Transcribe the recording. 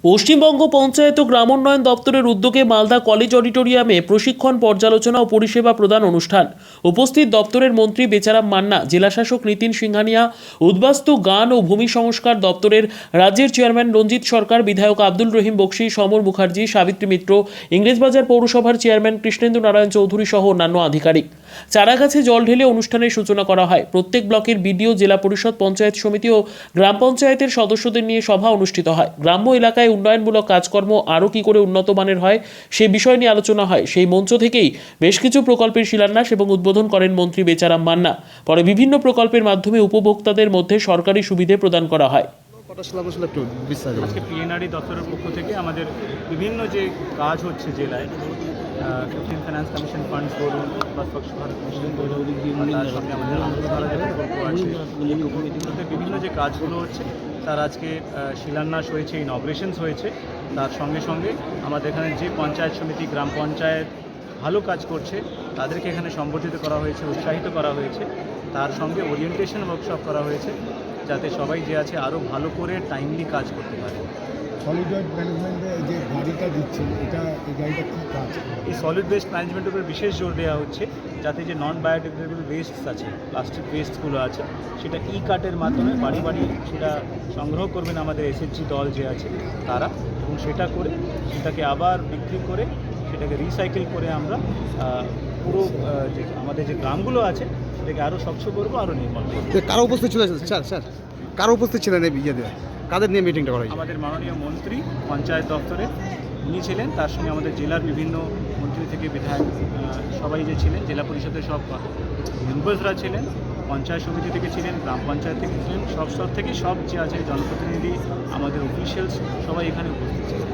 পশ্চিমবঙ্গ পঞ্চায়েত ও গ্রামোন্নয়ন দপ্তরের উদ্যোগে মালদা কলেজ অডিটোরিয়ামে প্রশিক্ষণ পর্যালোচনা ও পরিষেবা প্রদান অনুষ্ঠান। উপস্থিত দপ্তরের মন্ত্রী বেচারাম মান্না, জেলাশাসক নীতিন সিংহানিয়া, উদ্বাস্তু গান ও ভূমি সংস্কার দপ্তরের রাজ্যের চেয়ারম্যান রঞ্জিত সরকার, বিধায়ক আব্দুল রহিম বক্সি, সমর মুখার্জি, সাবিত্রী মিত্র, ইংরেজবাজার পৌরসভার চেয়ারম্যান কৃষ্ণেন্দু নারায়ণ চৌধুরী সহ অন্যান্য আধিকারিক। চারাগাছে জল ঢেলে অনুষ্ঠানের সূচনা করা হয়। প্রত্যেক ব্লকের বিডিও, জেলা পরিষদ, পঞ্চায়েত সমিতি ও গ্রাম পঞ্চায়েতের সদস্যদের নিয়ে সভা অনুষ্ঠিত হয়। গ্রাম্য এলাকায় উন্নয়নমূলক কাজকর্ম আরও কী করে উন্নত মানের হয় সেই বিষয় নিয়ে আলোচনা হয়। সেই মঞ্চ থেকেই বেশ কিছু প্রকল্পের শিলান্যাস এবং উদ্বোধন করেন মন্ত্রী বেচারাম মান্না। পরে বিভিন্ন প্রকল্পের মাধ্যমে উপভোক্তাদের মধ্যে সরকারি সুবিধে প্রদান করা হয়। আজকে পিএনআরডি দপ্তরের পক্ষ থেকে আমাদের বিভিন্ন যে কাজ হচ্ছে জেলায়, 15 ফাইন্যান্স কমিশন ফান্ডস বলুন বা স্বচ্ছ ভারত মিশন বলুন, তার সঙ্গে আমাদের আনন্দধারা যে প্রকল্প আছে, এই প্রকল্পগুলোতে বিভিন্ন যে কাজগুলো হচ্ছে তার আজকে শিলান্যাস হয়েছে, ইনগ্রেশনস হয়েছে। তার সঙ্গে সঙ্গে আমাদের এখানে যে পঞ্চায়েত সমিতি, গ্রাম পঞ্চায়েত ভালো কাজ করছে তাদেরকে এখানে সম্বর্ধিত করা হয়েছে, উৎসাহিত করা হয়েছে। তার সঙ্গে ওরিয়েন্টেশন ওয়ার্কশপ করা হয়েছে যাতে সবাই যে আছে আরও ভালো করে টাইমলি কাজ করতে পারে। সলিড ওয়েস্ট ম্যানেজমেন্টে যে গাড়িটা দিচ্ছেন, এই গাড়িটা কী কাজ? এই সলিড ওয়েস্ট ম্যানেজমেন্টের উপর বিশেষ জোর দেওয়া হচ্ছে যাতে যে নন বায়োডিগ্রেডেবল ওয়েস্টস আছে, প্লাস্টিক ওয়েস্টগুলো আছে, সেটা ই কার্টের মাধ্যমে বাড়ি বাড়ি সেটা সংগ্রহ করবেন আমাদের এসএসজি দল যে আছে তারা, এবং সেটা করে সেটাকে আবার বিক্রি করে সেটাকে রিসাইকেল করে আমরা পুরো যে আমাদের যে গ্রামগুলো আছে সেটাকে আরও স্বচ্ছ করবো, আরও নির্মল করবো। কারো উপস্থিত ছিলেন স্যার? কারো উপস্থিত ছিলেন এই ইয়েতে? কাদের নিয়ে মিটিংটা করা হয়েছে? আমাদের মাননীয় মন্ত্রী পঞ্চায়েত দপ্তরে উনি ছিলেন, তার সঙ্গে আমাদের জেলার বিভিন্ন মন্ত্রী থেকে বিধায়ক সবাই যে ছিলেন, জেলা পরিষদের সব মেম্বার্সরা ছিলেন, পঞ্চায়েত সমিতি থেকে ছিলেন, গ্রাম পঞ্চায়েত থেকে ছিলেন, সব স্তর থেকে সব যে আছে জনপ্রতিনিধি, আমাদের অফিসিয়ালস সবাই এখানে উপস্থিত ছিলেন।